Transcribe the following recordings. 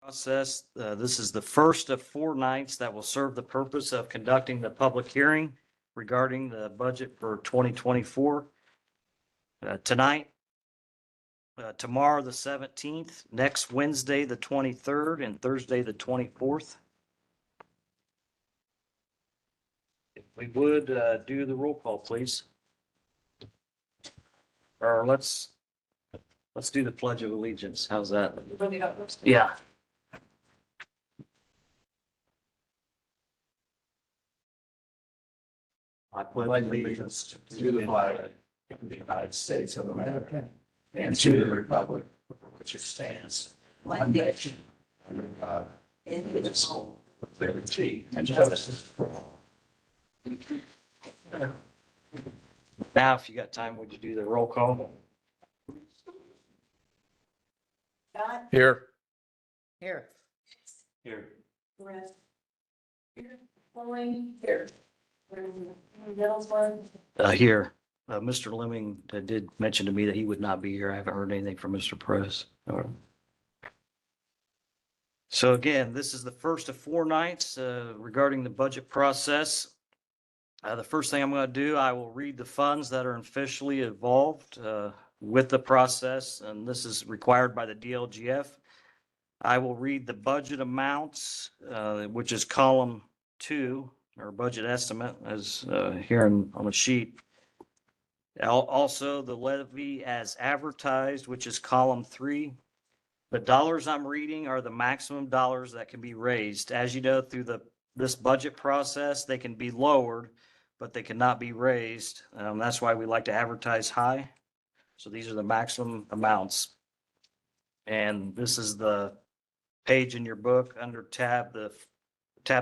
Process. This is the first of 4 nights that will serve the purpose of conducting the public hearing regarding the budget for 2024. Tonight, tomorrow, the 17th, next Wednesday, the 23rd, and Thursday, the 24th. If we would do the roll call, please. Or let's do the Pledge of Allegiance. How's that? Yeah. I pledge allegiance to the flag of the United States of America and to the republic for which it stands, one nation, under God, indivisible, with liberty and justice for all. Now, if you got time, would you do the roll call? Scott. Here. Here. Here. Rest. Here. Pauline. Here. Middlesbrough. Here. Mr. Lemming did mention to me that he would not be here. I haven't heard anything from Mr. Press. So again, this is the first of 4 nights regarding the budget process. The first thing I'm going to do, I will read the funds that are officially involved with the process, and this is required by the DLGF. I will read the budget amounts, which is column 2, or budget estimate, as here on the sheet. Also, the levy as advertised, which is column 3. The dollars I'm reading are the maximum dollars that can be raised. As you know, through this budget process, they can be lowered, but they cannot be raised. That's why we like to advertise high. So these are the maximum amounts. And this is the page in your book under tab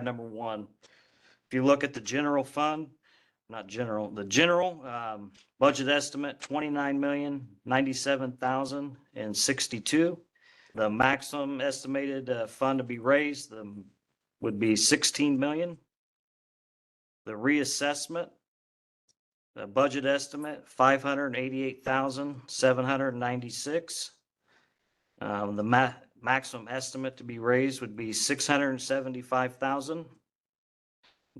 number 1. If you look at the general fund, the general budget estimate, 29,097,062. The maximum estimated fund to be raised would be 16 million. The reassessment, the budget estimate, 588,796. The maximum estimate to be raised would be 675,000.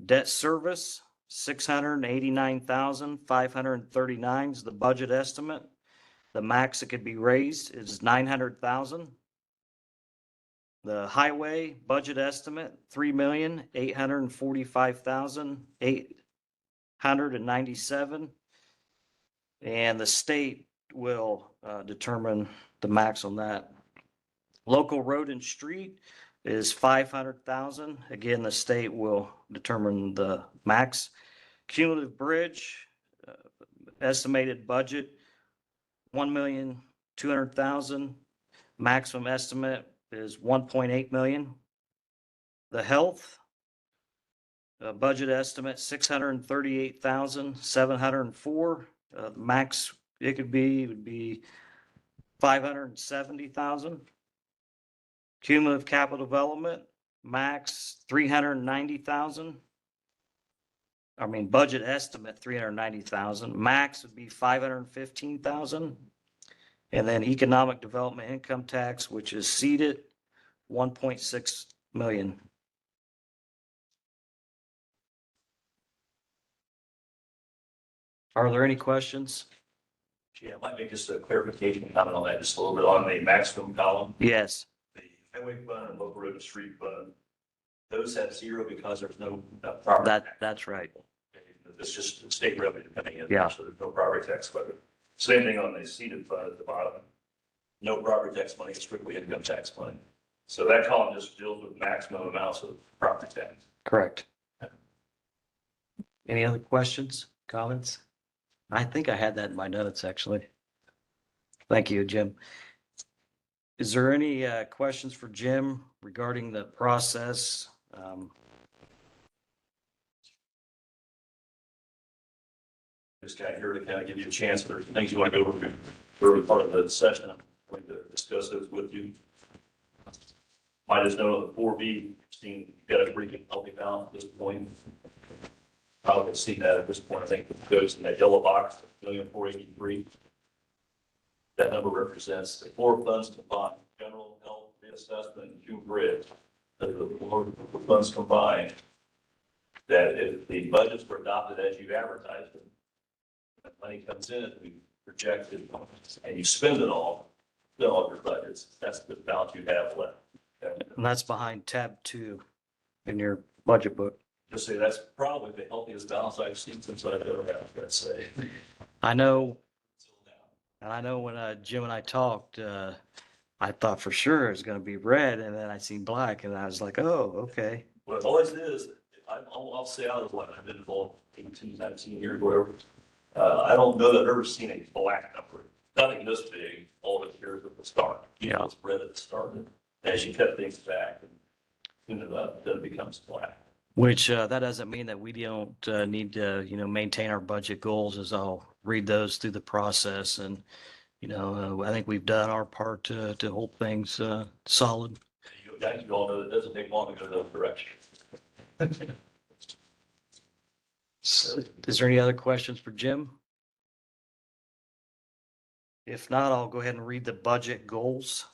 Debt service, 689,539 is the budget estimate. The max that could be raised is 900,000. The highway budget estimate, 3,845,897. And the state will determine the max on that. Local road and street is 500,000. Again, the state will determine the max. Cumulative bridge estimated budget, 1,200,000. Maximum estimate is 1.8 million. The health budget estimate, 638,704. Max it would be 570,000. Cumulative capital development, max 390,000. Budget estimate 390,000. Max would be 515,000. And then economic development income tax, which is seated, 1.6 million. Are there any questions? Yeah, I might make just a clarification comment on that, just a little bit on the maximum column. Yes. The highway fund and local road and street fund, those have 0 because there's no property tax. That's right. It's just state revenue coming in. Yeah. So there's no property tax, but same thing on the seated fund at the bottom. No property tax money, it's strictly income tax money. So that column just deals with maximum amounts of property tax. Correct. Any other questions, comments? I think I had that in my notes, actually. Thank you, Jim. Is there any questions for Jim regarding the process? Just kind of here to kind of give you a chance, if there's things you want to go over early part of the session, I'm going to discuss those with you. Might just know the 4B, Christine, you've got a pretty good healthy balance at this point. Probably see that at this point. I think it goes in that yellow box, 1,483,000. That number represents the 4 funds combined: general, health, risk, assessment in June Bridge, the funds combined, that if the budgets were adopted as you advertised them, the money comes in, we projected, and you spend it all, fill all your budgets, that's the balance you have left. And And that's behind tab 2 in your budget book. just say that's probably the healthiest balance I've seen since I've ever had, let's say. I know, and I know when Jim and I talked, I thought for sure it was going to be red, and then I seen black, and I was like, oh, okay. Well, it always is, I'll say out of what I've been involved 18, 19 years, whatever. I don't know that I've ever seen a black number, nothing this big, all the years at the start. You know, it's red at the start, and as you cut things back, and then it becomes black. Which that doesn't mean that we don't need to, maintain our budget goals, as I'll read those through the process. And, I think we've done our part to hold things solid. You all know it doesn't take long to go that direction. So, is there any other questions for Jim? If not, I'll go ahead and read the budget goals.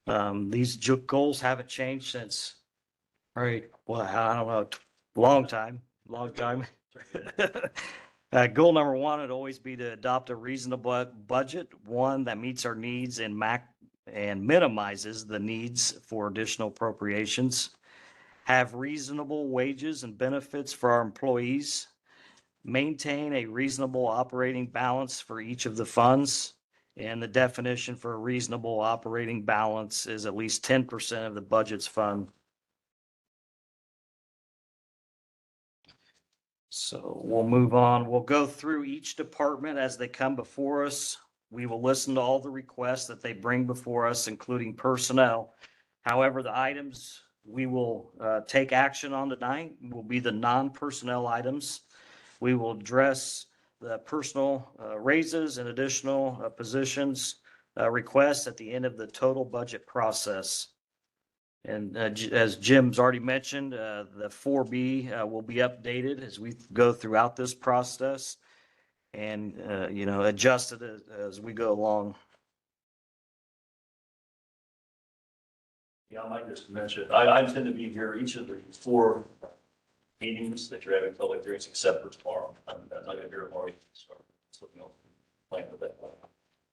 These goals haven't changed since, right, well, I don't know, long time. Goal number 1 would always be to adopt a reasonable budget, one that meets our needs and minimizes the needs for additional appropriations. Have reasonable wages and benefits for our employees. Maintain a reasonable operating balance for each of the funds. And the definition for a reasonable operating balance is at least 10% of the budget's fund. So we'll move on. We'll go through each department as they come before us. We will listen to all the requests that they bring before us, including personnel. However, the items we will take action on tonight will be the non-personnel items. We will address the personal raises and additional positions requests at the end of the total budget process. And as Jim's already mentioned, the 4B will be updated as we go throughout this process and, adjusted as we go along. Yeah, I might just mention, I intend to be here each of the 4 meetings that you're having public hearings except for tomorrow. I'm not going to be here tomorrow. So, plan for that.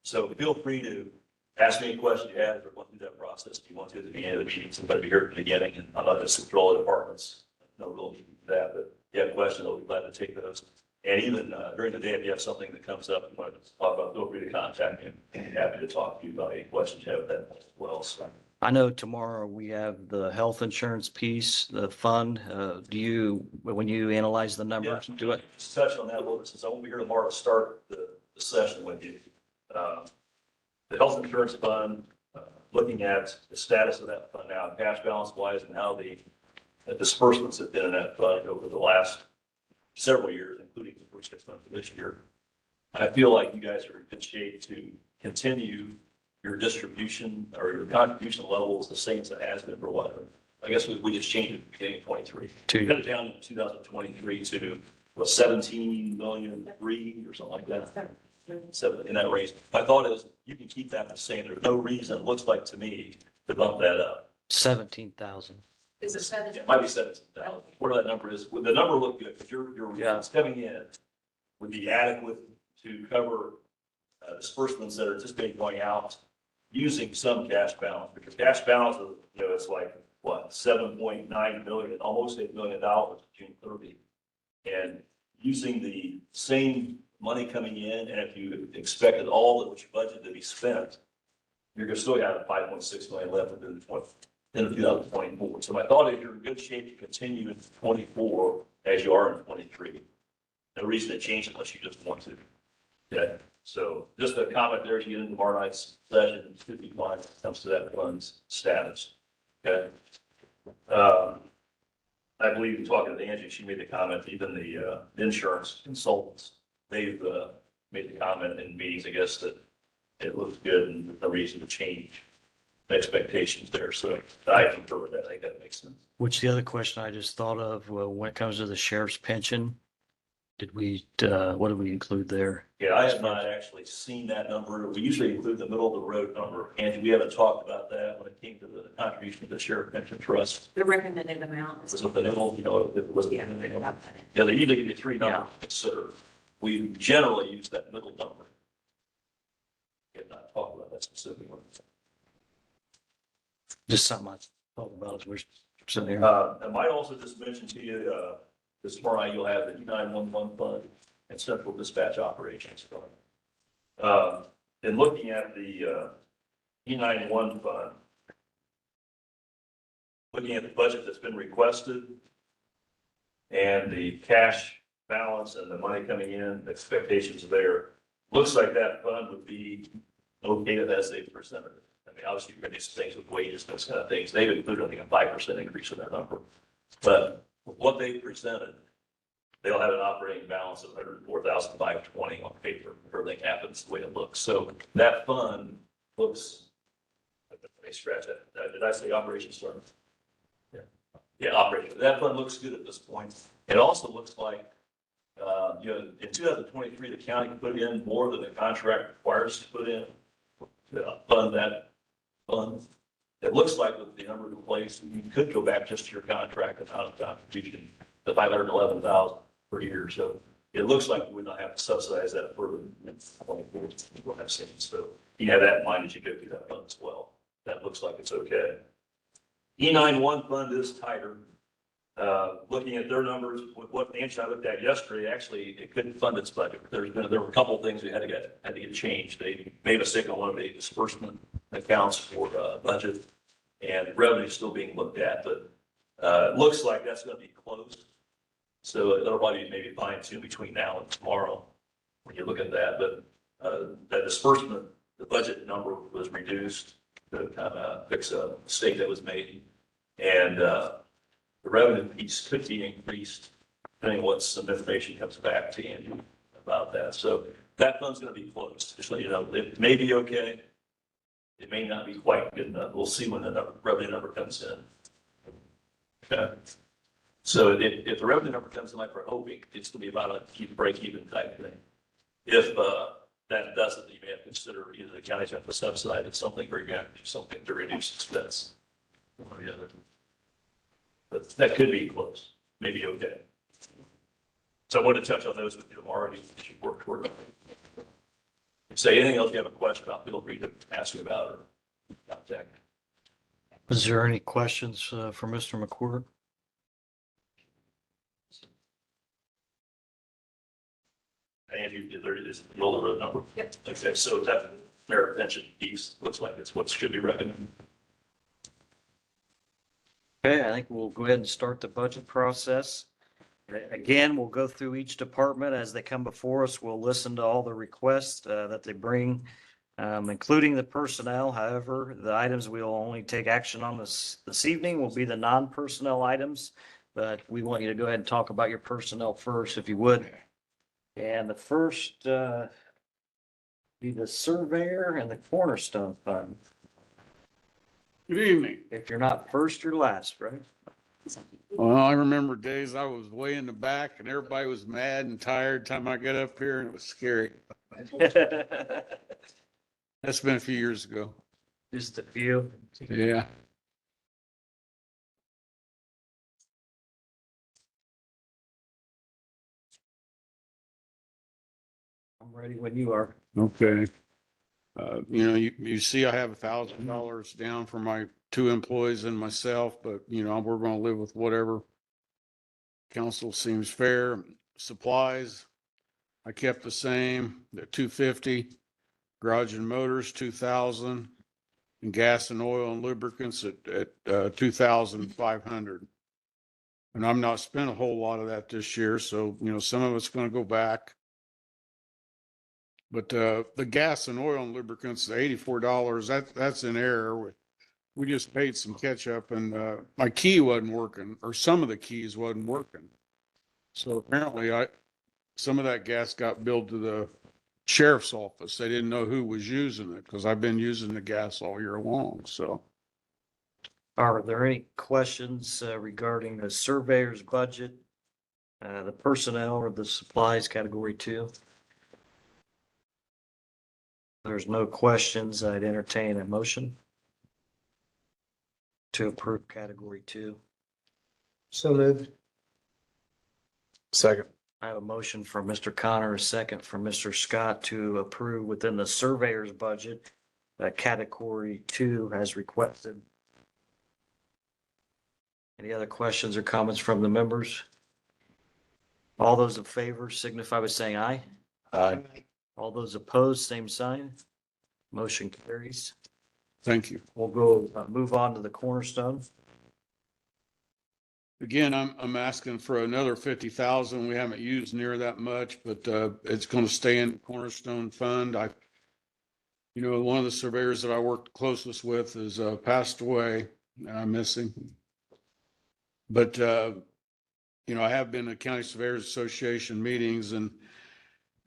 So feel free to ask me any questions you have or go through that process. If you want to at the beginning of the meeting, somebody be here at the beginning, and I'm not going to control the departments. No real need for that, but if you have questions, I'll be glad to take those. And even during the day, if you have something that comes up you want to talk about, feel free to contact me. I'm happy to talk to you about any questions you have with that as well. So. I know tomorrow we have the health insurance piece, the fund. When you analyze the numbers, do it? Just touch on that a little bit, since I won't be here tomorrow to start the session with you. The health insurance fund, looking at the status of that fund now, cash balance wise, and how the disbursements have been in that fund over the last several years, including the first 6 months of this year. I feel like you guys are in good shape to continue your distribution or your contribution level is the same as it has been for a while. I guess we just changed it at the beginning of 23. We cut it down in 2023 to 17 million three or something like that. 7 in that range. My thought is you can keep that the same. There's no reason, it looks like to me, to bump that up. 17,000. Is it 7? It might be 17,000. Whatever that number is. Would the number look good? Because your coming in would be adequate to cover disbursements that are anticipated going out using some cash balance. Because cash balance, it's like, what, 7.9 million, almost $8 million June 30. And using the same money coming in, and if you expected all of what you budgeted to be spent, you're going to still have 5.6 million left in 2024. So my thought is you're in good shape to continue in 24 as you are in 23. No reason to change it unless you just want to. Okay. So just a comment there as you get into tomorrow night's session, should be fine when it comes to that fund's status. Okay. I believe in talking to Angie, she made the comment, even the insurance consultants, they've made the comment in meetings, I guess, that it looks good and no reason to change expectations there. So I concur with that. I think that makes sense. Which the other question I just thought of, when it comes to the sheriff's pension, Did we, what did we include there? Yeah, I have not actually seen that number. We usually include the middle of the road number, and we haven't talked about that when it came to the contribution to the sheriff pension trust. The recommended amount. Was it the middle, you know, if it was. Yeah. Yeah, they usually give you three numbers to consider. We generally use that middle number. We have not talked about that specifically. Just something I thought about as we're sitting here. I might also just mention to you, this tomorrow you'll have the E911 fund and central dispatch operations fund. In looking at the E911 fund, looking at the budget that's been requested and the cash balance and the money coming in, expectations there, looks like that fund would be okay as they've presented it. I mean, obviously, you're going to do some things with wages, those kind of things. They've included, I think, a 5% increase in that number. But with what they presented, they'll have an operating balance of 104,520 on paper. Everything happens the way it looks. So that fund looks, let me scratch that. Did I say operations start? Yeah. Yeah, operation. That fund looks good at this point. It also looks like, you know, in 2023, the county can put in more than the contract requires to put in to fund that fund. It looks like with the number in place, you could go back just to your contract amount of contribution, the 511,000 per year. So it looks like we would not have to subsidize that further. We'll have savings. So you have that in mind as you go through that fund as well. That looks like it's okay. E91 fund is tighter. Looking at their numbers, with what Nancy and I looked at yesterday, actually, it couldn't fund its budget. There were a couple of things we had to get changed. They made a mistake on one of the disbursement accounts for budget, and revenue is still being looked at, but it looks like that's going to be closed. So it'll probably maybe fine tune between now and tomorrow when you look at that. But that disbursement, the budget number was reduced to kind of fix a mistake that was made, and the revenue piece could be increased depending on what some information comes back to Andrew about that. So that fund's going to be closed. Just let you know, it may be okay. It may not be quite good enough. We'll see when the revenue number comes in. Okay. So if the revenue number comes in like we're hoping, it's going to be about a break even type thing. If that doesn't, you may have to consider either the county's have to subsidize it something or you're going to have to do something to reduce expense. One or the other. But that could be close, maybe okay. So I wanted to touch on those with you tomorrow as you work toward it. Say anything else you have a question about, feel free to ask me about or contact. Is there any questions for Mr. McCord? Andrew, there is the middle of the road number. Yep. Okay, so that merit pension piece looks like it's what should be recommended. Okay, I think we'll go ahead and start the budget process. Again, we'll go through each department as they come before us. We'll listen to all the requests that they bring, including the personnel. However, the items we'll only take action on this evening will be the non-personnel items. But we want you to go ahead and talk about your personnel first, if you would. And the first be the surveyor and the cornerstone fund. Good evening. If you're not first, you're last, right? Well, I remember days I was way in the back and everybody was mad and tired time I got up here and it was scary. That's been a few years ago. Just a few. Yeah. I'm ready when you are. Okay. You see, I have $1,000 down for my 2 employees and myself, but we're going to live with whatever council seems fair. Supplies, I kept the same at 250. Garage and motors, 2,000, and gas and oil and lubricants at 2,500. And I'm not spent a whole lot of that this year, so some of it's going to go back. But the gas and oil and lubricants, the $84, that's in error. We just paid some catch up, and my key wasn't working, or some of the keys wasn't working. So apparently, some of that gas got billed to the sheriff's office. They didn't know who was using it because I've been using the gas all year long. So, Are there any questions regarding the surveyor's budget The personnel or the supplies, category 2. There's no questions. I'd entertain a motion to approve category 2. So moved. Second. I have a motion from Mr. Connor, a second from Mr. Scott to approve within the surveyor's budget, category 2 as requested. Any other questions or comments from the members? All those in favor signify by saying aye. Aye. All those opposed, same sign. Motion carries. Thank you. We'll go, move on to the Cornerstone. Again, I'm asking for another 50,000. We haven't used near that much, but it's going to stay in the Cornerstone Fund. One of the surveyors that I worked closest with is passed away, and I miss him. But I have been at County Surveyors Association meetings, and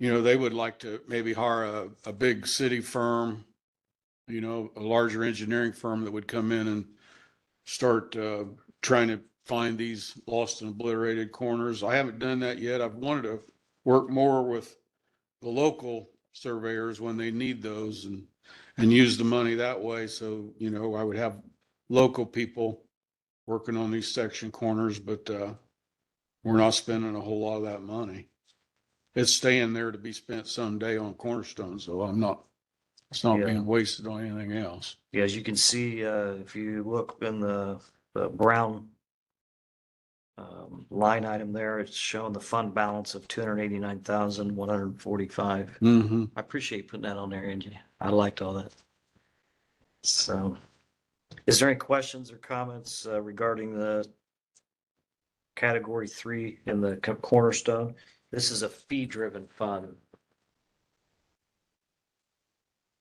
they would like to maybe hire a big city firm, a larger engineering firm that would come in and start trying to find these lost and obliterated corners. I haven't done that yet. I've wanted to work more with the local surveyors when they need those and use the money that way. So, I would have local people working on these section corners, but we're not spending a whole lot of that money. It's staying there to be spent someday on Cornerstone, so it's not Yeah. being wasted on anything else. Yeah, as you can see, if you look in the brown line item there, it's showing the fund balance of 289,145. Mm-hmm. I appreciate putting that on there, Angie. I liked all that. So, is there any questions or comments regarding the category 3 in the Cornerstone? This is a fee-driven fund.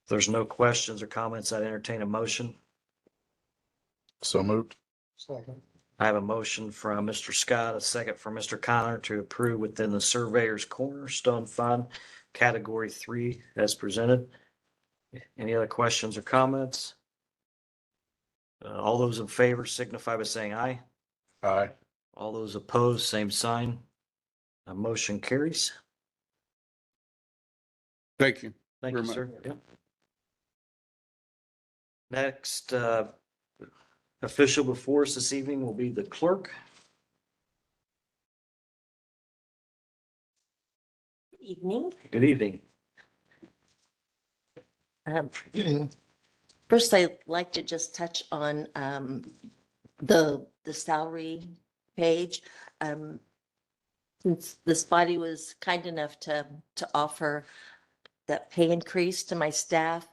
If there's no questions or comments, I'd entertain a motion. So moved. Second. I have a motion from Mr. Scott, a second from Mr. Connor to approve within the Surveyor's Cornerstone Fund, category 3 as presented. Any other questions or comments? All those in favor signify by saying aye. Aye. All those opposed, same sign. Motion carries. Thank you. Thank you, Very sir. Yep. Next, official before us this evening will be the clerk. Evening. Good evening. First, I'd like to just touch on the salary page. Since this body was kind enough to offer that pay increase to my staff,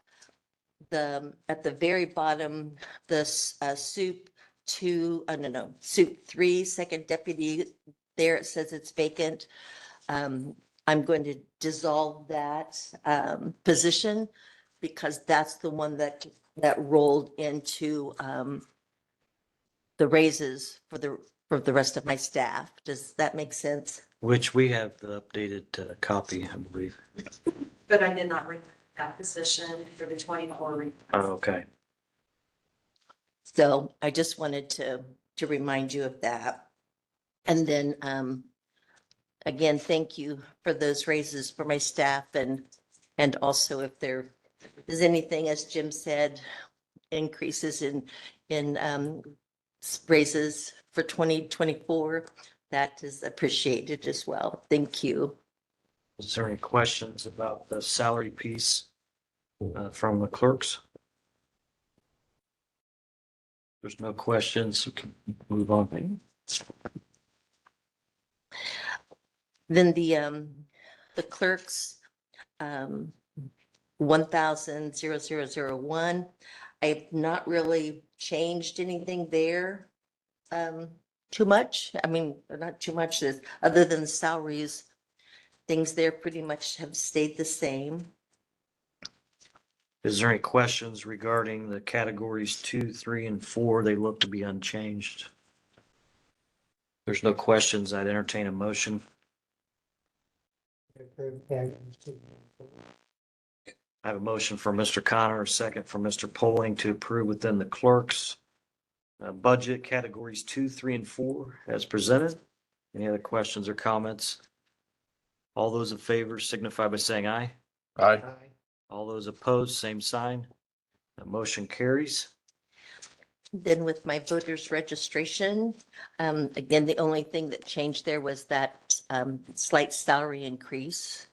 at the very bottom, this soup 3, second deputy, there it says it's vacant. I'm going to dissolve that position because that's the one that rolled into the raises for the rest of my staff. Does that make sense? Which we have the updated copy, I believe. But I did not read that position for the 24. Oh, okay. So I just wanted to remind you of that. And then again, thank you for those raises for my staff and also if there is anything, as Jim said, increases in raises for 2024, that is appreciated as well. Thank you. Is there any questions about the salary piece from the clerks? There's no questions. We can move on. Then the clerks, 1,000,001. I have not really changed anything there too much. I mean, not too much, other than the salaries. Things there pretty much have stayed the same. Is there any questions regarding the categories 2, 3, and 4? They look to be unchanged. There's no questions. I'd entertain a motion. I have a motion from Mr. Connor, a second from Mr. Poling to approve within the clerks budget categories 2, 3, and 4 as presented. Any other questions or comments? All those in favor signify by saying aye. Aye. All those opposed, same sign. The motion carries. Then with my voters registration, again, the only thing that changed there was that slight salary increase.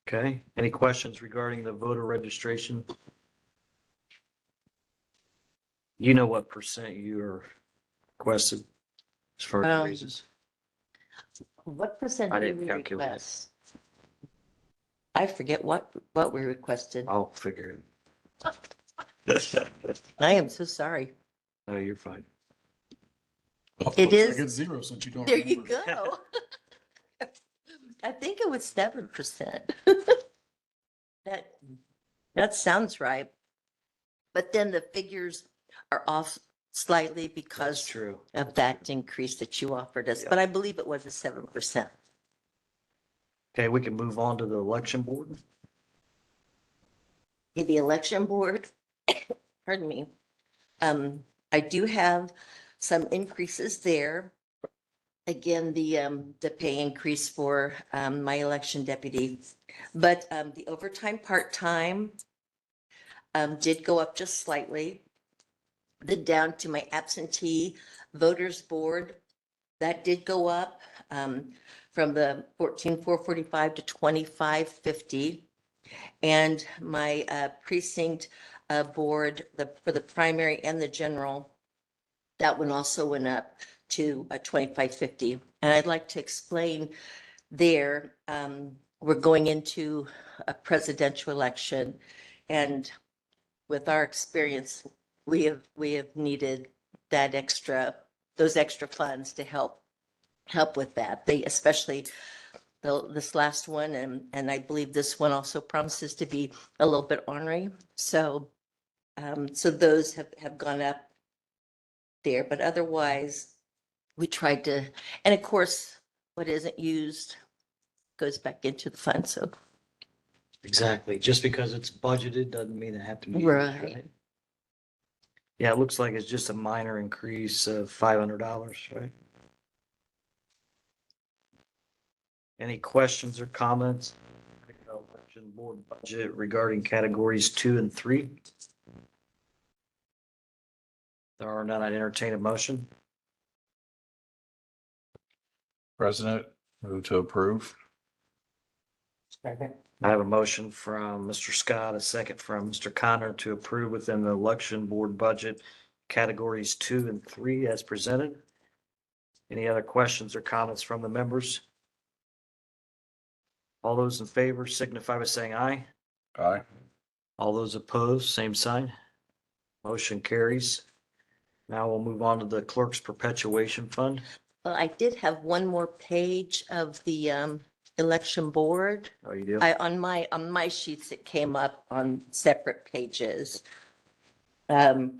Okay, any questions regarding the voter registration? You know what percent you are requested as far as Um, raises? What percent I did didn't we calculate it. request? I forget what we requested. I'll figure it. I am so sorry. No, you're fine. It is. It's zero since you don't. There you remember. go. I think it was 7%. That sounds right. But then the figures are off slightly That's because true. of that increase that you offered us, but I believe it was a 7%. Okay, we can move on to the election board. In the election board, pardon me, I do have some increases there. Again, the pay increase for, my election deputy, but, the overtime part-time, did go up just slightly. Then down to my absentee voters board, that did go up, from the 14,445 to 2550. And my precinct board, for the primary and the general, that one also went up to 2550. And I'd like to explain there, we're going into a presidential election, and with our experience, we have needed those extra funds to help with that. They especially this last one, and I believe this one also promises to be a little bit ornery. So, so those have gone up there, but otherwise, we tried to, and of course, what isn't used goes back into the fund. So, Exactly. Just because it's budgeted doesn't mean it have to be used, Right. right? Yeah, it looks like it's just a minor increase of $500, right? Any questions or comments? Election board budget regarding categories 2 and 3? There are none. I'd entertain a motion. President, move to approve. I have a motion from Mr. Scott, a second from Mr. Connor to approve within the election board budget categories 2 and 3 as presented. Any other questions or comments from the members? All those in favor signify by saying aye. Aye. All those opposed, same sign. Motion carries. Now we'll move on to the clerk's perpetuation fund. well, I did have one more page of the election board. Oh, you do? On my sheets, it came up on separate pages. This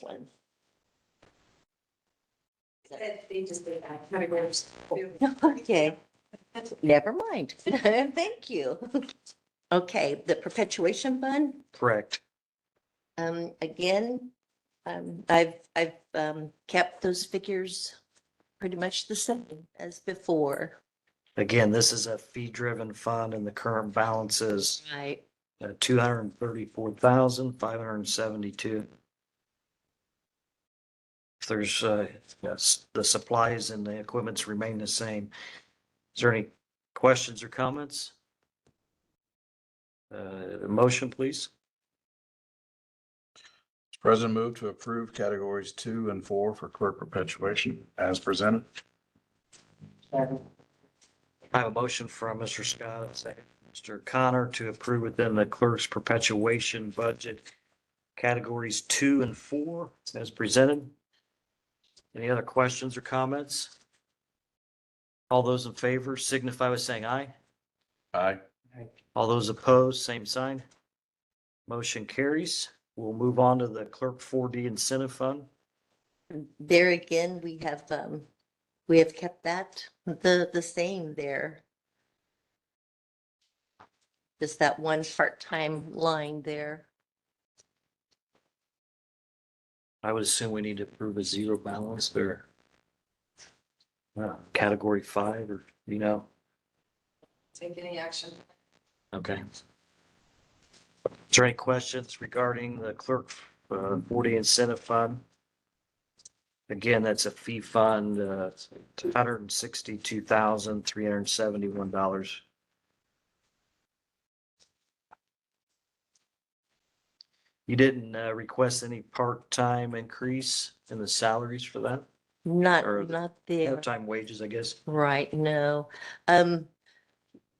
one. They just did that. Categories. Okay, never mind. Thank you. Okay, the perpetuation fund, Correct. again, I've kept those figures pretty much the same as before. Again, this is a fee-driven fund and the current balance is Right. 234,572. If there's, yes, the supplies and the equipments remain the same. Is there any questions or comments? Motion, please. President, move to approve categories 2 and 4 for clerk perpetuation as presented. I have a motion from Mr. Scott, a second, Mr. Connor to approve within the clerk's perpetuation budget categories 2 and 4 as presented. Any other questions or comments? All those in favor signify by saying aye. Aye. All those opposed, same sign. Motion carries. We'll move on to the clerk 4D incentive fund. There again, we have kept that the same there. Just that one part-time line there. I would assume we need to approve a zero balance or category 5 or, Take any action. okay. Is there any questions regarding the clerk 40 incentive fund? Again, that's a fee fund, $162,371. You didn't request any part-time increase in the salaries for that? Or Not there. Part-time wages, I guess. Right, no.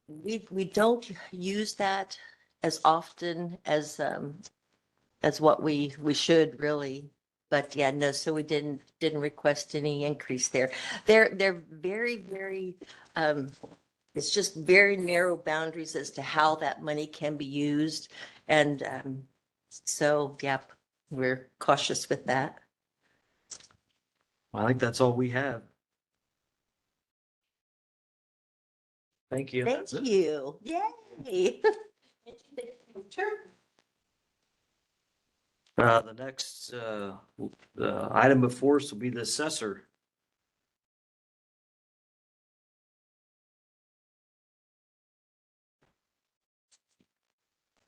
We don't use that as often as what we should really. But yeah, no, so we didn't request any increase there. They're very, it's just very narrow boundaries as to how that money can be used. And, so, yep, we're cautious with that. I think that's all we have. Thank you. Thank you. Yay. Sure. The next, item before us will be the assessor.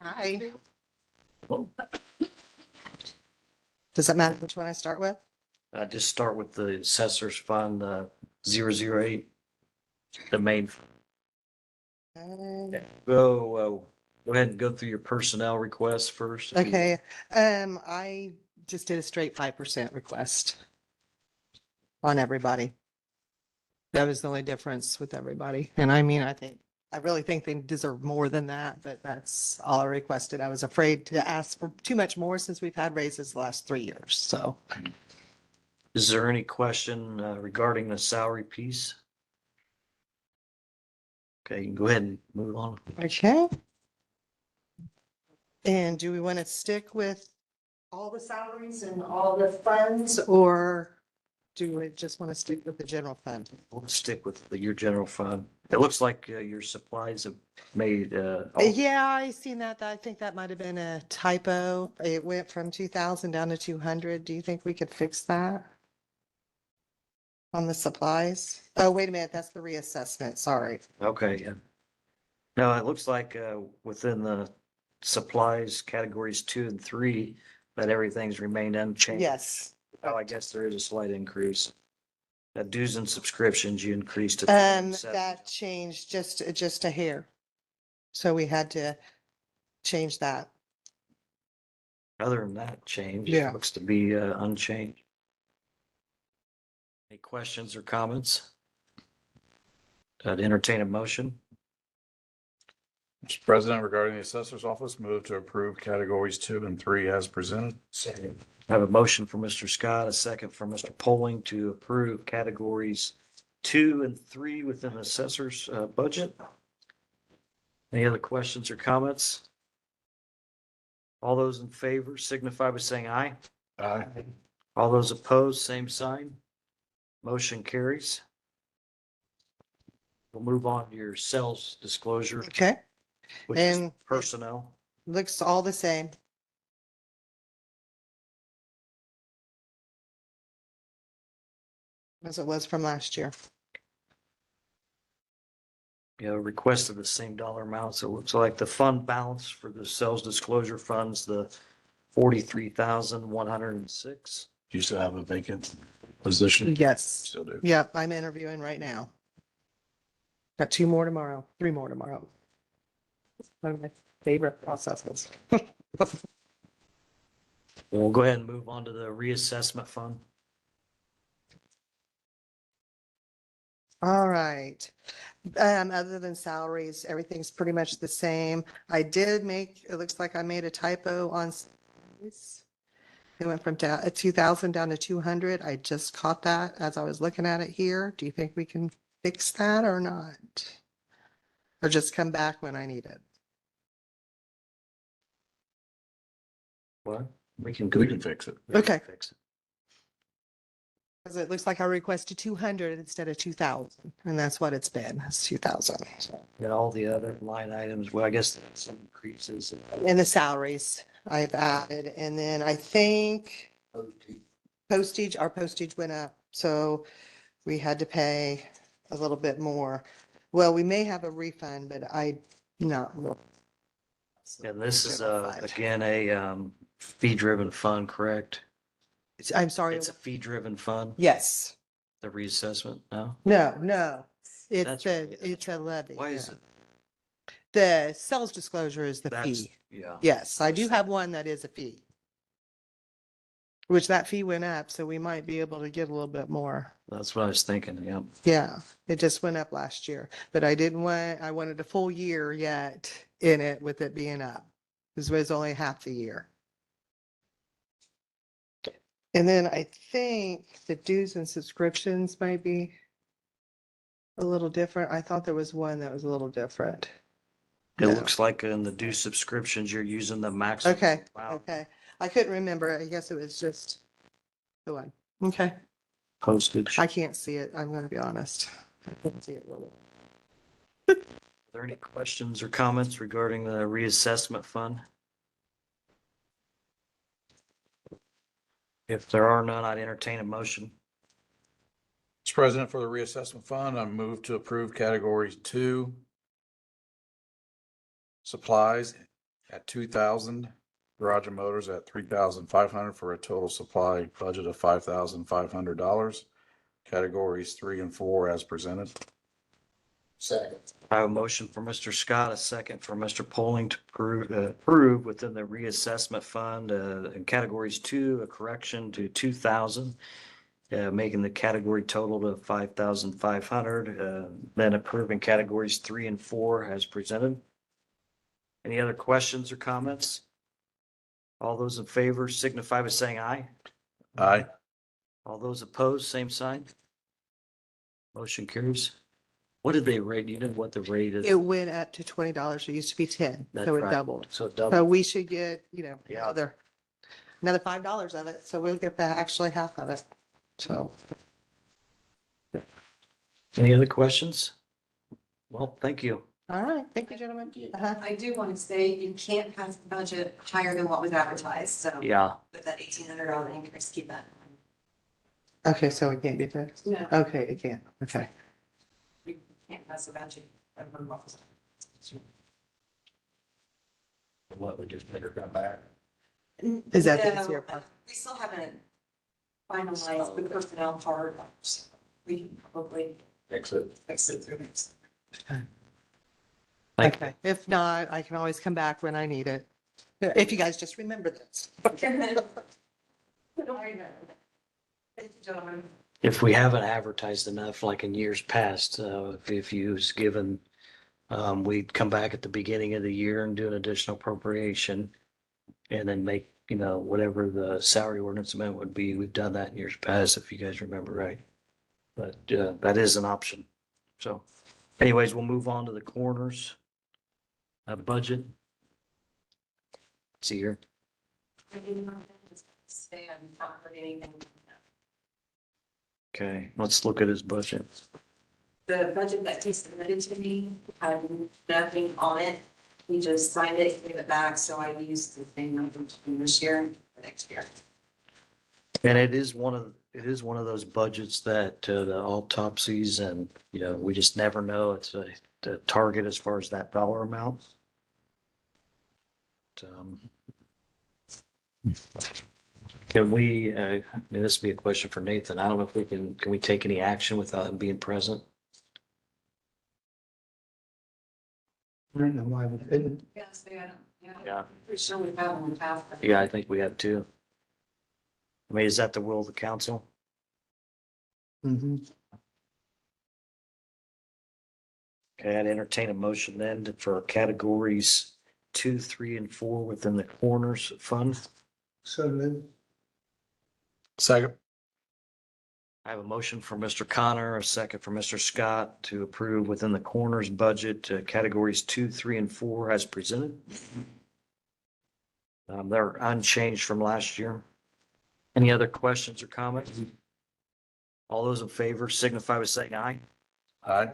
Hi. Does it matter which one I start with? Just start with the assessors fund, 008, the main. Go ahead and go through your personnel requests first. Okay, I just did a straight 5% request on everybody. That was the only difference with everybody. And I mean, I really think they deserve more than that, but that's all I requested. I was afraid to ask for too much more since we've had raises the last 3 years, so. Is there any question regarding the salary piece? Okay, you can go ahead and move on. Okay. And do we want to stick with all the salaries and all the funds, or do we just want to stick with the general fund? We'll stick with your general fund. It looks like your supplies have made, Yeah, I seen that. I think that might have been a typo. It went from 2,000 down to 200. Do you think we could fix that? On the supplies? Oh, wait a minute, that's the reassessment. Sorry. okay, yeah. No, it looks like within the supplies categories 2 and 3, that everything's remained unchanged. Yes. Oh, I guess there is a slight increase. Dues and subscriptions, you increased to. That changed just a hair. So we had to change that. Other than that change, Yeah. it looks to be unchanged. Any questions or comments? I'd entertain a motion. Mr. President, regarding the assessor's office, move to approve categories 2 and 3 as presented. I have a motion for Mr. Scott, a second for Mr. Poling to approve categories 2 and 3 within the assessor's budget. Any other questions or comments? All those in favor signify by saying aye. Aye. All those opposed, same sign. Motion carries. We'll move on to your sales disclosure, Okay, which is and personnel. looks all the same. As it was from last year. Requested the same dollar amount. So it looks like the fund balance for the sales disclosure funds, the 43,106. Do you still have a vacant position? Yes. Still do. Yep, I'm interviewing right now. Got 2 more tomorrow, 3 more tomorrow. One of my favorite processes. We'll go ahead and move on to the reassessment fund. All right. Other than salaries, everything's pretty much the same. It looks like I made a typo on salaries. It went from 2,000 down to 200. I just caught that as I was looking at it here. Do you think we can fix that or not? Or just come back when I need it? What? We We can fix it. Okay. Fix it. Because it looks like I requested 200 instead of 2,000, and that's what it's been. It's 2,000. And all the other line items, well, I guess that's some increases. And the salaries I've added, and then I think Postage, our postage went up, so we had to pay a little bit more. Well, we may have a refund, but not. real- And this is General fund. again, a fee-driven fund, correct? I'm sorry. It's a fee-driven fund, Yes. the reassessment, no? No. That's right. It's a levy. Why is yeah. it? The sales disclosure is the That's, fee. yeah. Yes, I do have one that is a fee. Which that fee went up, so we might be able to get a little bit more. That's what I was thinking, yeah. Yeah, it just went up last year, but I wanted a full year yet in it with it being up. This was only half the year. And then I think the dues and subscriptions might be a little different. I thought there was one that was a little different. It No. looks like in the due subscriptions, you're using the maximum. Okay, amount okay. I couldn't remember. I guess it was just the one. Okay. Postage. I Are can't see it. I'm gonna be honest. I couldn't see it really. there any questions or comments regarding the reassessment fund? If there are none, I'd entertain a motion. Mr. President, for the reassessment fund, I move to approve categories 2 supplies at 2,000, garage and motors at 3,500 for a total supply budget of $5,500. Categories 3 and 4 as presented. Second. I have a motion for Mr. Scott, a second for Mr. Poling to approve within the reassessment fund, in categories 2, a correction to 2,000. Making the category total to 5,500, then approving categories 3 and 4 as presented. Any other questions or comments? All those in favor signify by saying aye. Aye. All those opposed, same sign. Motion carries. What did they rate? You know what the rate is? It went up to $20. It used to be 10, That's so it right. doubled. So it So doubled. we should get, Yeah. another $5 of it. So we'll get back actually half of it. So. Any other questions? Well, thank you. All right, thank you, gentlemen. Uh-huh. I do want to say you can't pass the budget higher than what was advertised, so Yeah, with that $1,800 increase, keep that. Okay, so it can't be fixed? No. Okay, it can't. Okay. You can't pass the budget. over what was- What, we just make her come back? Is that the No, easier part? We still haven't finalized the personnel part. So we can probably Fix it. fix it through next. thank you. Okay, if not, I can always come back when I need it. If you guys just remember this. Thank you, gentlemen. If we haven't advertised enough, like in years past, if you was given, we'd come back at the beginning of the year and do an additional appropriation and then make, whatever the salary ordinance amendment would be. We've done that in years past, if you guys remember right. But that is an option. So anyways, we'll move on to the corners. Budget. See here. I didn't know that was stay on top of anything. Okay, let's look at his budget. The budget that he submitted to me had nothing on it. He just signed it, gave it back, so I used the same number from this year and for next year. And it is one of those budgets that the autopsies and, we just never know. It's the target as far as that dollar amount. Can we, this would be a question for Nathan. I don't know if can we take any action without him being present? I don't know why we couldn't. Yes, yeah. Yeah. Pretty sure we have one half. Yeah, I think we have to. I mean, is that the will of the council? Mhm. Okay, I'd entertain a motion then for categories 2, 3, and 4 within the corners fund. So moved. Second. I have a motion for Mr. Connor, a second for Mr. Scott to approve within the corners budget, categories 2, 3, and 4 as presented. They're unchanged from last year. Any other questions or comments? All those in favor signify by saying aye. Aye.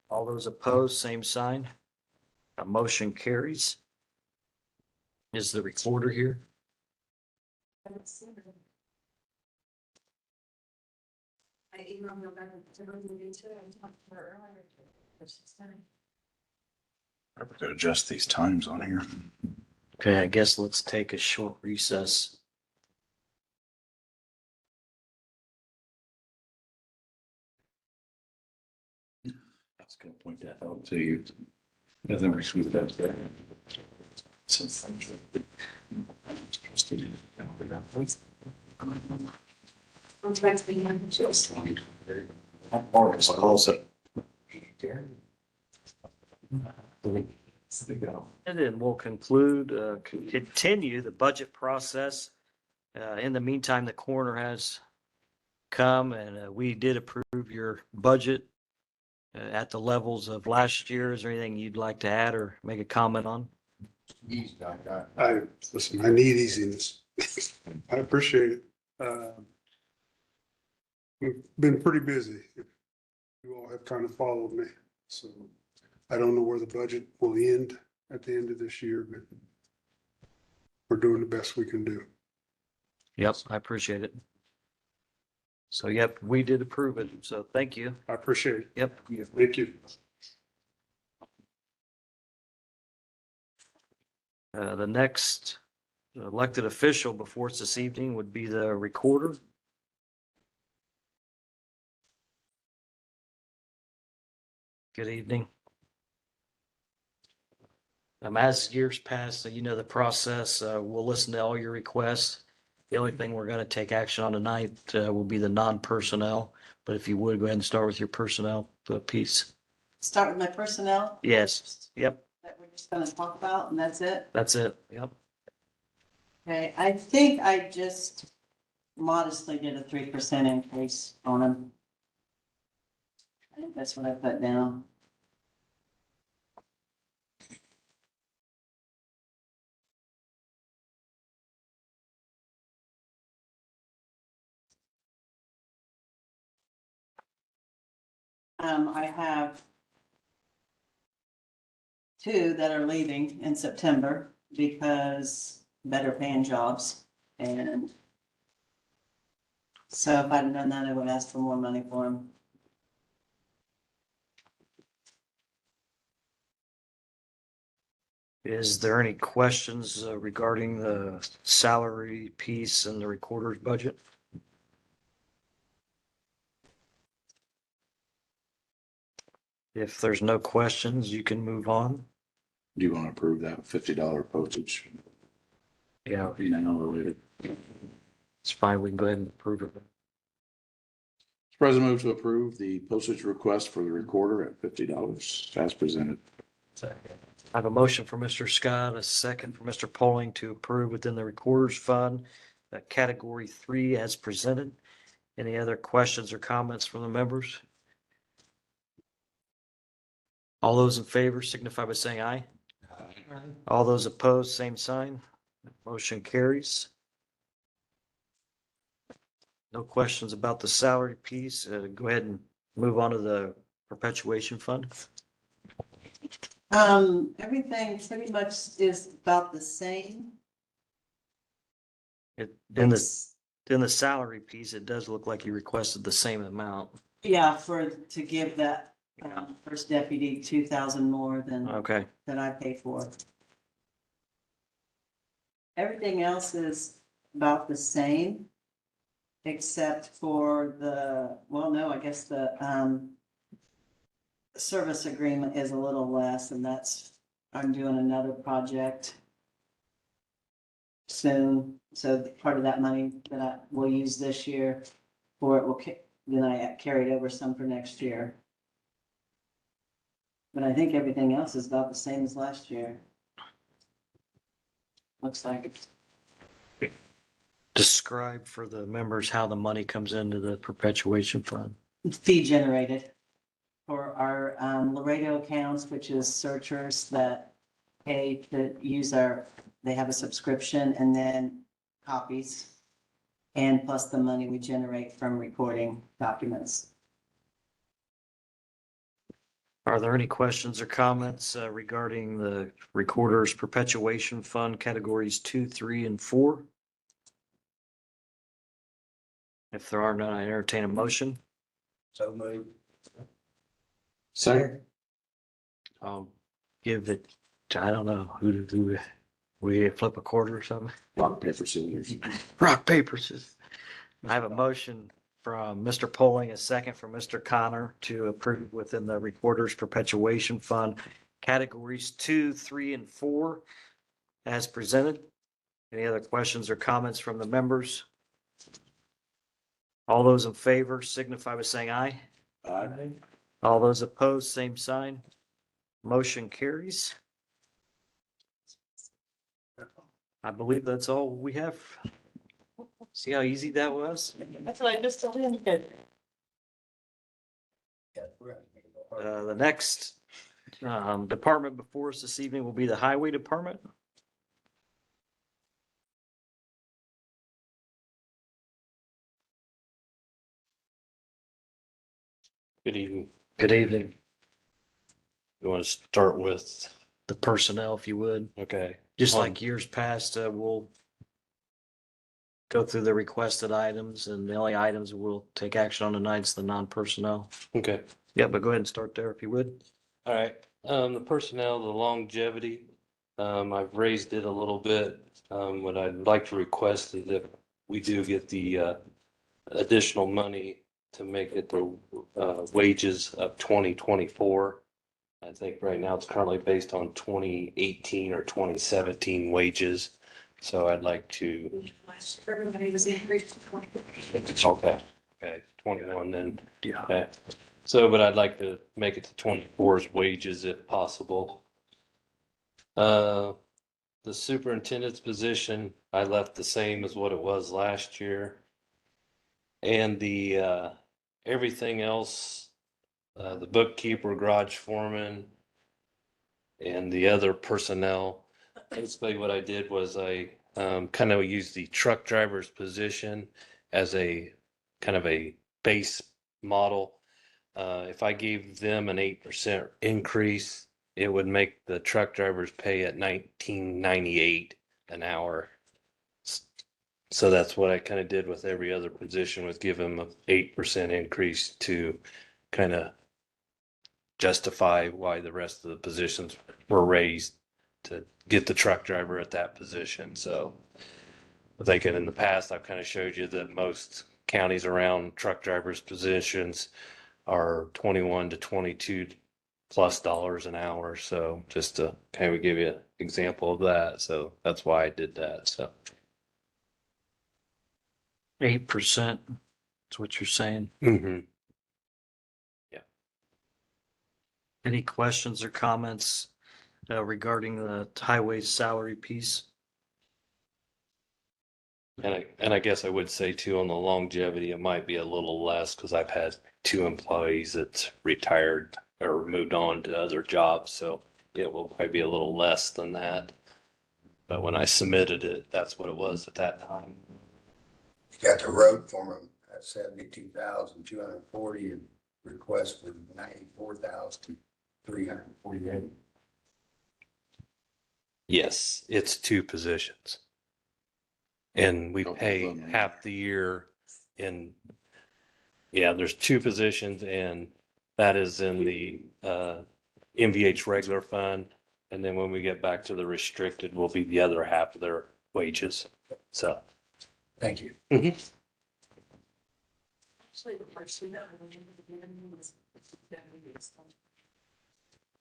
All those opposed, same sign. A motion carries. Is the recorder here? I emailed her back to her meeting too. I talked to her earlier. But she's done it. I have to adjust these times on here. Okay, I guess let's take a short recess. I was gonna point that out to you. Nothing received that. I'm trying to be my choice. Marcus calls it. And then we'll conclude, continue the budget process. In the meantime, the coroner has come and we did approve your budget at the levels of last year. Is there anything you'd like to add or make a comment on? Listen, I need easiness. I appreciate it. We've been pretty busy. You all have kind of followed me, so I don't know where the budget will end at the end of this year, but we're doing the best we can do. Yep, I appreciate it. So, yep, we did approve it. So thank you. I appreciate it. Yep. Thank you. The next elected official before us this evening would be the recorder. Good evening. As years pass, you know the process. We'll listen to all your requests. The only thing we're going to take action on tonight will be the non-personnel. But if you would, go ahead and start with your personnel piece. Start with my personnel Yes, yep, that we're just gonna talk about, and that's it. that's it. Yep. Okay, I think I just modestly did a 3% increase on them. I think that's what I put down. I have two that are leaving in September because better paying jobs. And so if I'd done that, I would ask for more money for them. Is there any questions regarding the salary piece and the recorder's budget? If there's no questions, you can move on. Do you want to approve that $50 postage? Yeah, You know, or later? it's fine. We can go ahead and approve it. President move to approve the postage request for the recorder at $50 as presented. I have a motion for Mr. Scott, a second for Mr. Poling to approve within the Recorder's Fund, Category 3 as presented. Any other questions or comments from the members? All those in favor signify by saying aye. All those opposed, same sign. Motion carries. No questions about the salary piece. Go ahead and move on to the perpetuation fund. Everything pretty much is about the same. In the salary piece, it does look like you requested the same amount. Yeah, to give that first deputy 2,000 more than Okay, that I pay for. Everything else is about the same, except for I guess the service agreement is a little less, and I'm doing another project soon. So part of that money that I will use this year then I carried over some for next year. But I think everything else is about the same as last year. Looks like. describe for the members how the money comes into the perpetuation fund. Fee generated for our Laredo accounts, which is searchers that pay to use they have a subscription and then copies. And plus the money we generate from recording documents. Are there any questions or comments regarding the Recorder's Perpetuation Fund categories 2, 3, and 4? If there are none, I entertain a motion. So moved. Second. Give it, I don't know, who do we flip a quarter or something? Rock, paper, scissors. Rock, paper, scissors. I have a motion from Mr. Poling, a second from Mr. Connor to approve within the Recorder's Perpetuation Fund categories 2, 3, and 4 as presented. Any other questions or comments from the members? All those in favor signify by saying aye. Aye. All those opposed, same sign. Motion carries. I believe that's all we have. See how easy that was? That's what I just told him. Good. The next department before us this evening will be the Highway Department. Good evening. Good evening. You want to start with, The personnel, if you would. okay, Just like years past, we'll go through the requested items, and the only items we'll take action on tonight is the non-personnel. okay. Yeah, but go ahead and start there if you would. All right, the personnel, the longevity, I've raised it a little bit. What I'd like to request is if we do get the, additional money to make it the, wages of 2024. I think right now it's currently based on 2018 or 2017 wages. So I'd like to, Everybody was increased to 20. okay, 21 then. Yeah. Okay, so, but I'd like to make it to 24's wages if possible. The superintendent's position, I left the same as what it was last year. And the, everything else, the bookkeeper, garage foreman, and the other personnel, basically what I did was I, kind of used the truck driver's position as a kind of a base model. If I gave them an 8% increase, it would make the truck drivers pay at $19.98 an hour. So that's what I kind of did with every other position, was give them an 8% increase to kind of justify why the rest of the positions were raised to get the truck driver at that position. So I think in the past, I've kind of showed you that most counties around truck drivers' positions are 21 to 22 plus dollars an hour. So just to kind of give you an example of that. So that's why I did that. So 8%. That's what you're saying. mhm. Any questions or comments regarding the highway's salary piece? And I guess I would say too, on the longevity, it might be a little less because I've had 2 employees that's retired or moved on to other jobs. So it will probably be a little less than that. But when I submitted it, that's what it was at that time. You got the road foreman at 72,240 and requested 94,348. Yes, it's 2 positions. And we Don't pay vote on half the year in, yeah, there's 2 positions, and that is in the MVH regular fund. And then when we get back to the restricted, will be the other half of their wages. So. Thank you. Actually, the person that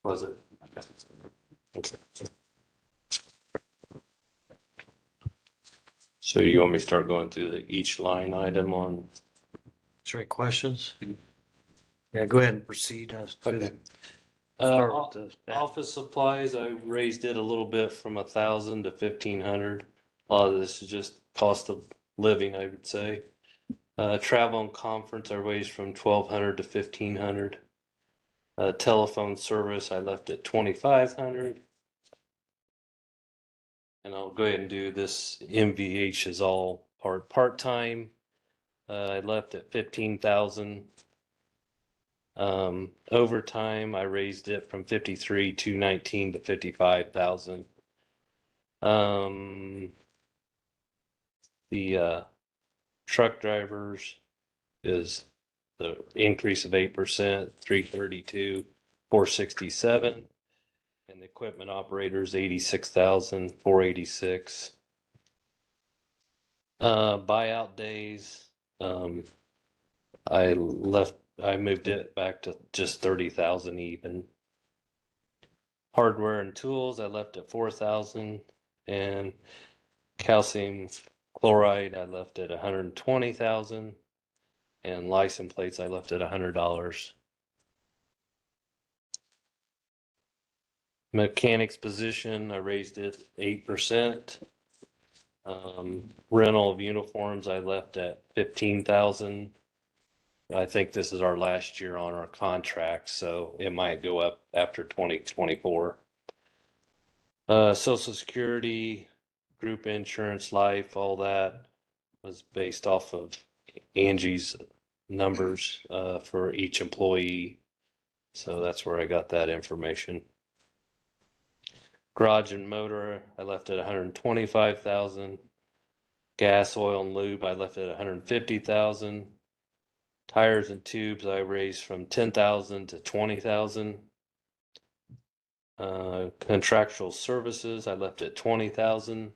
Was it? Okay. So you want me to start going through each line item on? Is there any questions? Yeah, go ahead and proceed. Okay. Start with the- Office supplies, I raised it a little bit from 1,000 to 1,500. A lot of this is just cost of living, I would say. Travel and conference, I raised from 1,200 to 1,500. Telephone service, I left at 2,500. And I'll go ahead and do this. MVH is all part-time. I left at 15,000. Overtime, I raised it from 53,219 to 55,000. The truck drivers is the increase of 8%, 332, 467. And the equipment operators, 86,486. Buyout days, I moved it back to just 30,000 even. Hardware and tools, I left at 4,000, and calcium chloride, I left at 120,000, and license plates, I left at $100. Mechanics position, I raised it 8%. Rental of uniforms, I left at 15,000. I think this is our last year on our contract, so it might go up after 2024. Social Security, group insurance, life, all that was based off of Angie's numbers for each employee. So that's where I got that information. Garage and motor, I left at 125,000. Gas, oil, and lube, I left at 150,000. Tires and tubes, I raised from 10,000 to 20,000. Contractual services, I left at 20,000.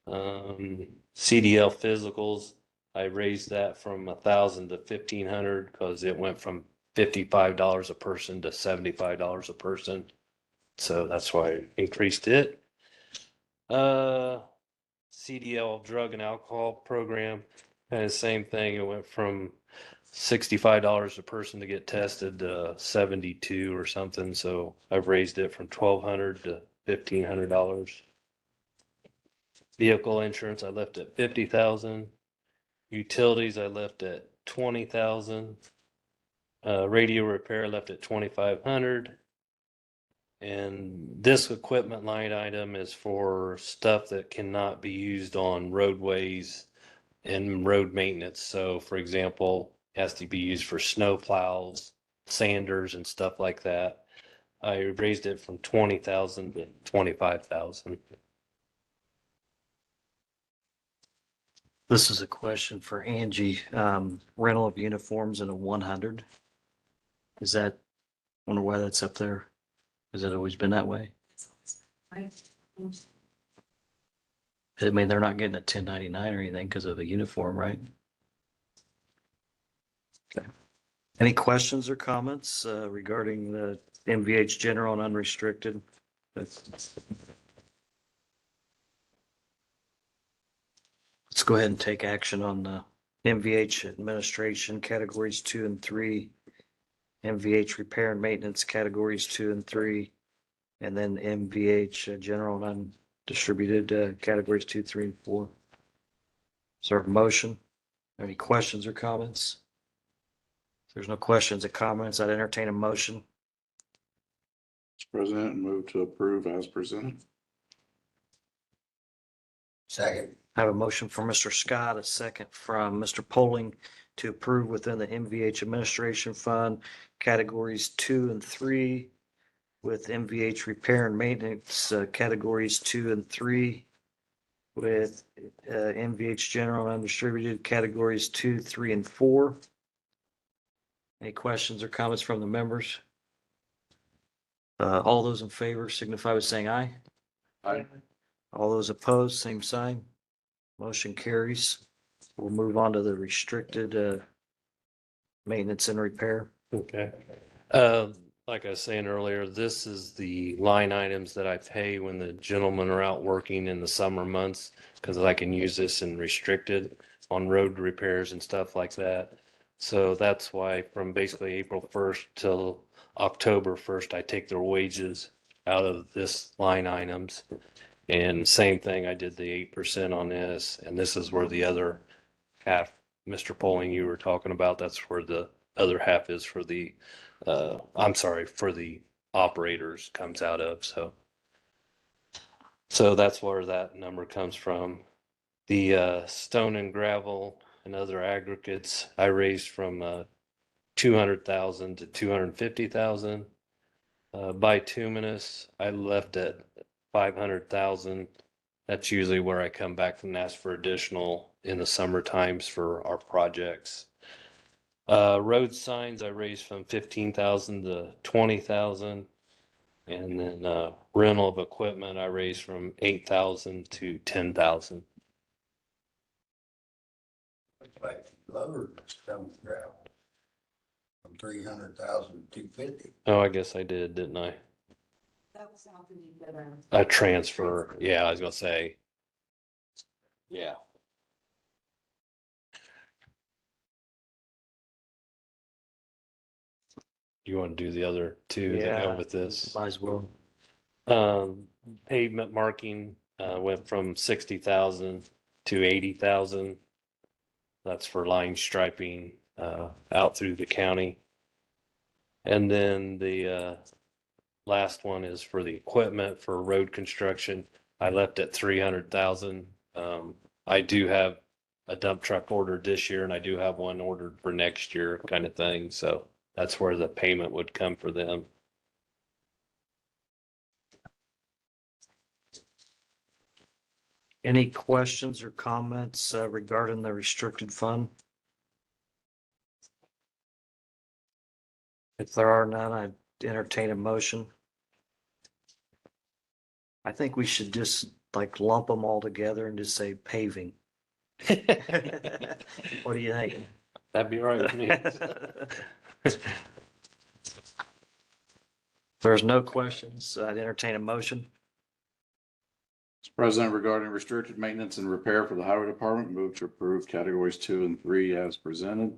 CDL physicals, I raised that from 1,000 to 1,500 because it went from $55 a person to $75 a person. So that's why I increased it. CDL drug and alcohol program, and the same thing. It went from $65 a person to get tested to 72 or something. So I've raised it from $1,200 to $1,500. Vehicle insurance, I left at 50,000. Utilities, I left at 20,000. Radio repair, left at 2,500. And this equipment line item is for stuff that cannot be used on roadways and road maintenance. So for example, it has to be used for snow plows, sanders and stuff like that. I raised it from 20,000 to 25,000. This is a question for Angie. Rental of uniforms in a 100. Is that, wonder why that's up there? Has it always been that way? I mean, they're not getting a 1099 or anything because of a uniform, right? Okay. Any questions or comments regarding the MVH general and unrestricted? Let's go ahead and take action on the MVH administration categories 2 and 3. MVH repair and maintenance categories 2 and 3, and then MVH general and undistributed categories 2, 3, and 4. Is there a motion? Any questions or comments? If there's no questions or comments, I'd entertain a motion. Mr. President, move to approve as presented. Second. I have a motion from Mr. Scott, a second from Mr. Poling to approve within the MVH Administration Fund categories 2 and 3 with MVH repair and maintenance categories 2 and 3 with MVH general and undistributed categories 2, 3, and 4. Any questions or comments from the members? All those in favor signify by saying aye. Aye. All those opposed, same sign. Motion carries. We'll move on to the restricted maintenance and repair. Okay. Like I was saying earlier, this is the line items that I pay when the gentlemen are out working in the summer months, because I can use this in restricted on road repairs and stuff like that. So that's why from basically April 1st till October 1st, I take their wages out of this line items. And same thing, I did the 8% on this, and this is where the other half, Mr. Poling, you were talking about, that's where the other half is for the, for the operators comes out of, so that's where that number comes from. The stone and gravel and other aggregates, I raised from 200,000 to 250,000. Bituminous, I left at 500,000. That's usually where I come back and ask for additional in the summer times for our projects. Road signs I raised from 15,000 to 20,000. And then, rental of equipment I raised from 8,000 to 10,000. Like lowered stone gravel from 300,000 to 250. Oh, I guess I did, didn't I? That was something you could, A transfer. Yeah, I was gonna say. Yeah. You want to do the other two that go Yeah. with this? Might as well. Pavement marking, went from 60,000 to 80,000. That's for line striping, out through the county. And then the, last one is for the equipment for road construction. I left at 300,000. I do have a dump truck ordered this year and I do have one ordered for next year kind of thing. So that's where the payment would come for them. Any questions or comments regarding the restricted fund? If there are none, I'd entertain a motion. I think we should just like lump them all together and just say paving. What do you think? That'd be all right with me. If there's no questions, I'd entertain a motion. Mr. President, regarding restricted maintenance and repair for the highway department, move to approve categories 2 and 3 as presented.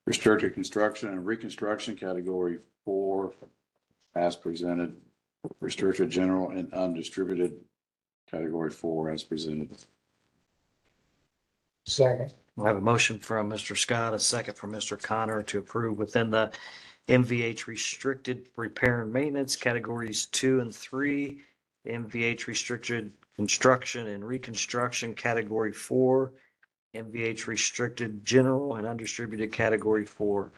Restricted construction and reconstruction, category 4 as presented. Restricted general and undistributed, category 4 as presented. Second. I have a motion from Mr. Scott, a second from Mr. Connor to approve within the MVH restricted repair and maintenance categories 2 and 3, MVH restricted construction and reconstruction category 4, MVH restricted general and undistributed category 4.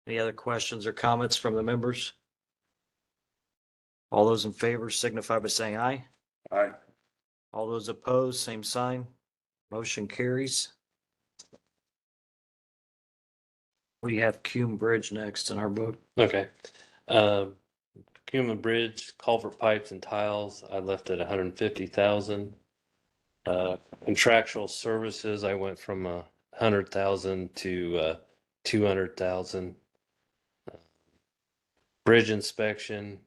Any other questions or comments from the members? All those in favor signify by saying aye. Aye. All those opposed, same sign. Motion carries. We have Cume Bridge next in our book. Okay. Cuman Bridge, culvert pipes and tiles, I left at 150,000. Contractual services, I went from 100,000 to 200,000. Bridge inspection,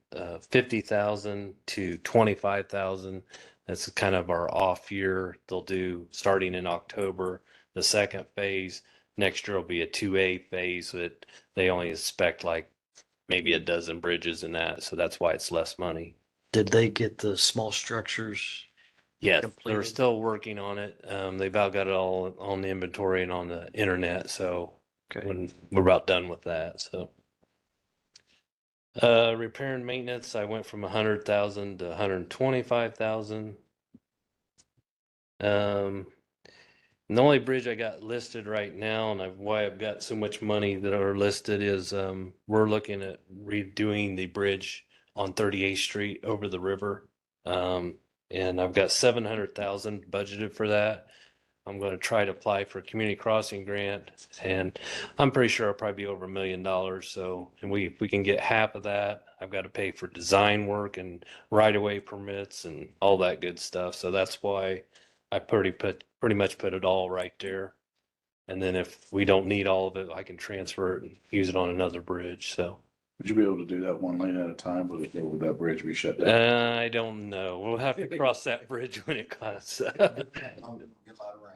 50,000 to 25,000. That's kind of our off year. They'll do starting in October, the second phase. Next year will be a 2A phase that they only inspect like maybe a dozen bridges in that. So that's why it's less money. Did they get the small structures? Yeah, they're Completed. still working on it. They've about got it all on the inventory and on the internet. So Okay. when we're about done with that, so. Repair and maintenance, I went from 100,000 to 125,000. And the only bridge I got listed right now, and why I've got so much money that are listed is, we're looking at redoing the bridge on 38th Street over the river. And I've got 700,000 budgeted for that. I'm going to try to apply for a community crossing grant, and I'm pretty sure I'll probably be over $1 million. So, and if we can get half of that, I've got to pay for design work and right-of-way permits and all that good stuff. So that's why I pretty much put it all right there. And then if we don't need all of it, I can transfer it and use it on another bridge. So. Would you be able to do that one lane at a time? Would that bridge be shut down? I don't know. We'll have to cross that bridge when it comes.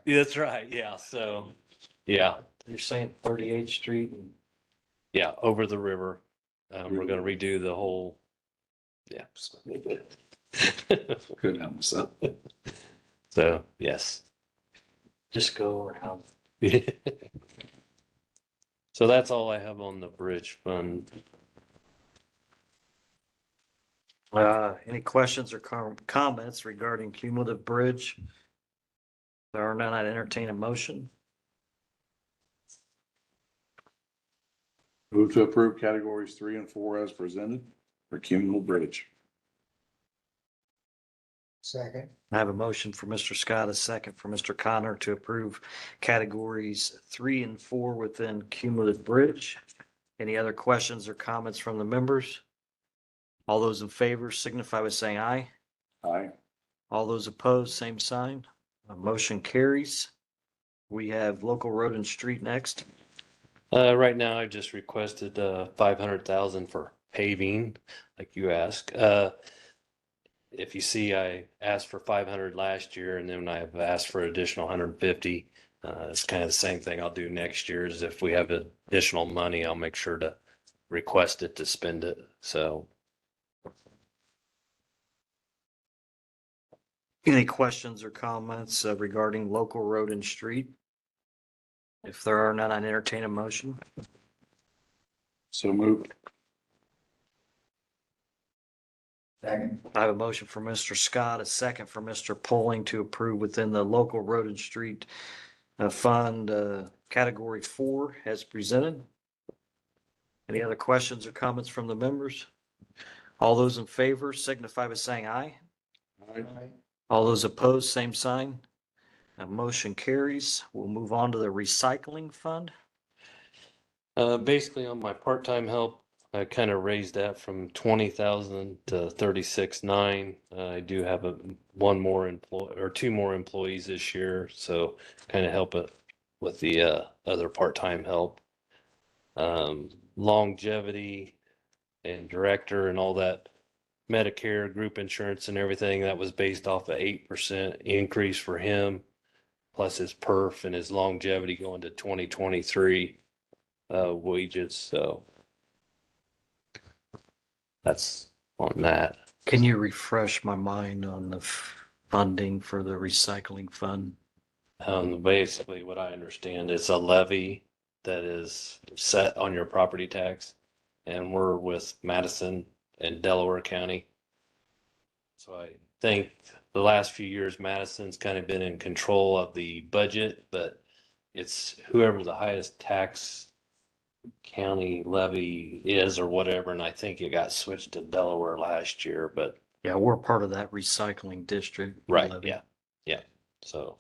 That's right. Yeah. So, yeah. You're saying 38th Street and Yeah. Over the river. We're going to redo the whole. Yeah. Couldn't help myself. So, yes. just go around. So that's all I have on the bridge fund. Any questions or comments regarding cumulative bridge? There are none. I'd entertain a motion. Move to approve categories 3 and 4 as presented for cumulative bridge. Second. I have a motion for Mr. Scott, a second for Mr. Connor to approve categories 3 and 4 within cumulative bridge. Any other questions or comments from the members? All those in favor signify by saying aye. Aye. All those opposed, same sign. Motion carries. We have local road and street next. Right now, I just requested 500,000 for paving, like you asked. If you see, I asked for 500 last year, and then I've asked for additional 150. It's kind of the same thing I'll do next year. Is if we have additional money, I'll make sure to request it to spend it. So Any questions or comments regarding local road and street? If there are none, I'd entertain a motion. So moved. Second. I have a motion for Mr. Scott, a second for Mr. Poling to approve within the local road and street fund category 4 as presented. Any other questions or comments from the members? All those in favor signify by saying aye. Aye. All those opposed, same sign. Motion carries. We'll move on to the recycling fund. basically on my part-time help, I kind of raised that from 20,000 to 36,900. I do have one more employee or two more employees this year, so kind of help it with the other part-time help. Longevity and director and all that Medicare group insurance and everything, that was based off of 8% increase for him, plus his perf and his longevity going to 2023 wages. So that's on that. Can you refresh my mind on the funding for the recycling fund? Basically what I understand, it's a levy that is set on your property tax, and we're with Madison and Delaware County. So I think the last few years, Madison's kind of been in control of the budget, but it's whoever the highest tax county levy is or whatever, and I think it got switched to Delaware last year, but Yeah, we're part of that recycling district. right, levy. yeah. So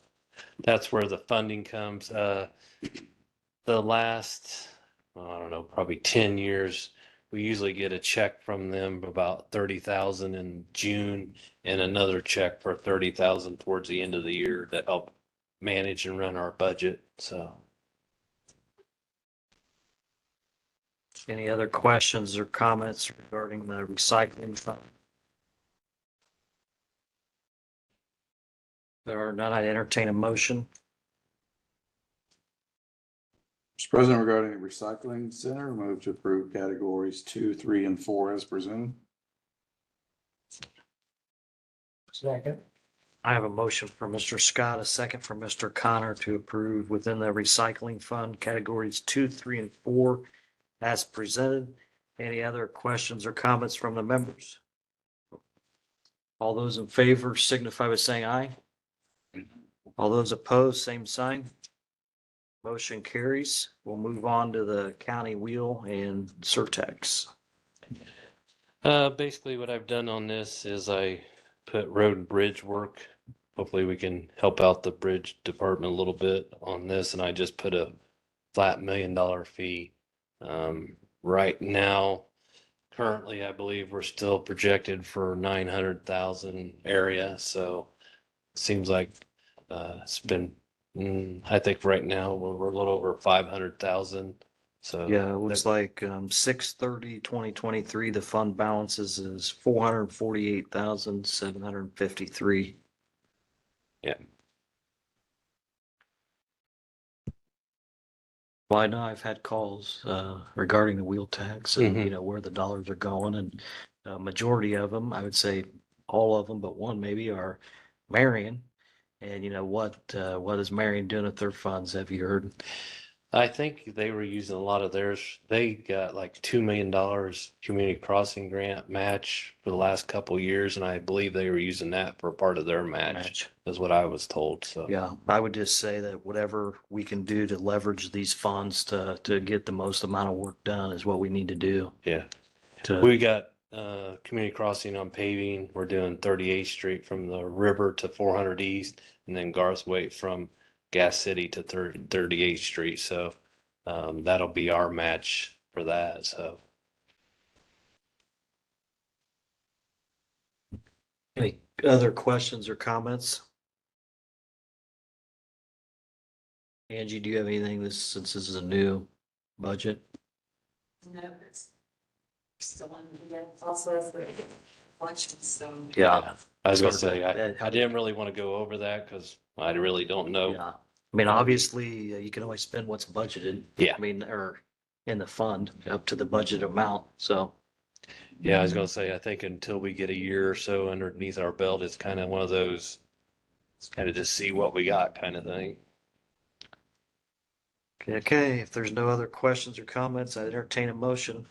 that's where the funding comes. The last, I don't know, probably 10 years, we usually get a check from them about 30,000 in June and another check for 30,000 towards the end of the year to help manage and run our budget. So Any other questions or comments regarding the recycling fund? There are none. I'd entertain a motion. Mr. President, regarding the recycling center, move to approve categories 2, 3, and 4 as presented. Second. I have a motion for Mr. Scott, a second for Mr. Connor to approve within the recycling fund categories 2, 3, and 4 as presented. Any other questions or comments from the members? All those in favor signify by saying aye. All those opposed, same sign. Motion carries. We'll move on to the county wheel and Surtax. basically what I've done on this is I put road and bridge work. Hopefully we can help out the bridge department a little bit on this, and I just put a flat $1 million fee. Right now, currently, I believe we're still projected for 900,000 area. So it seems like it's been, I think right now we're a little over 500,000. So Yeah, it looks like 6/30/2023, the fund balances is 448,753. Yeah. Well, I know I've had calls regarding the wheel tax and, Mhm. you know, where the dollars are going, and majority of them, I would say all of them, but one maybe, are Marion. And you know, what is Marion doing with their funds? Have you heard? I think they were using a lot of theirs. They got like $2 million community crossing grant match for the last couple of years, and I believe they were using that for part of their match, is what I was told. So Yeah, I would just say that whatever we can do to leverage these funds to get the most amount of work done is what we need to do. yeah, To, we got community crossing on paving. We're doing 38th Street from the river to 400 East, and then Garthwaite from Gas City to 38th Street. So that'll be our match for that. So Any other questions or comments? Angie, do you have anything since this is a new budget? No, it's still on the process of election, so. Yeah. I was gonna Sort of, say, I didn't really want to go over that because I really don't know. Yeah. I mean, obviously, you can only spend what's budgeted. Yeah. I mean, or in the fund up to the budget amount, so. Yeah, I was gonna say, I think until we get a year or so underneath our belt, it's kind of one of those, it's kind of just see what we got kind of thing. Okay, if there's no other questions or comments, I entertain a motion.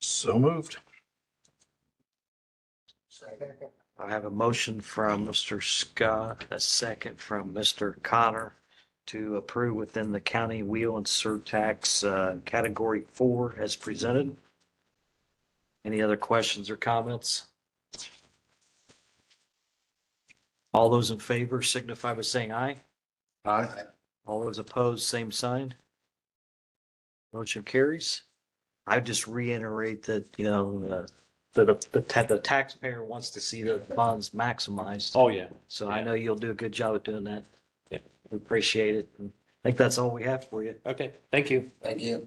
So moved. I have a motion from Mr. Scott, a second from Mr. Connor to approve within the county wheel and surtax category 4 as presented. Any other questions or comments? All those in favor signify by saying aye. Aye. All those opposed, same sign. Motion carries. I just reiterate that, the taxpayer wants to see the funds maximized. Oh, yeah. So I know you'll do a good job at doing that. Yeah. We appreciate it. And I think that's all we have for you. Okay, thank you. Thank you.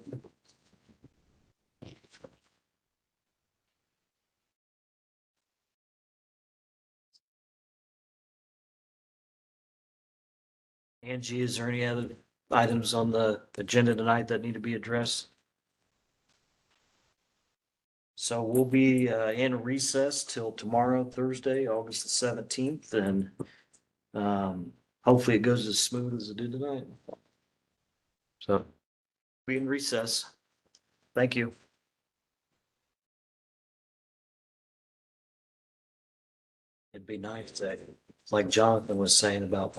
Angie, is there any other items on the agenda tonight that need to be addressed? So we'll be in recess till tomorrow, Thursday, August the 17th, and hopefully it goes as smooth as it did tonight. So be in recess. Thank you. It'd be nice to, like Jonathan was saying about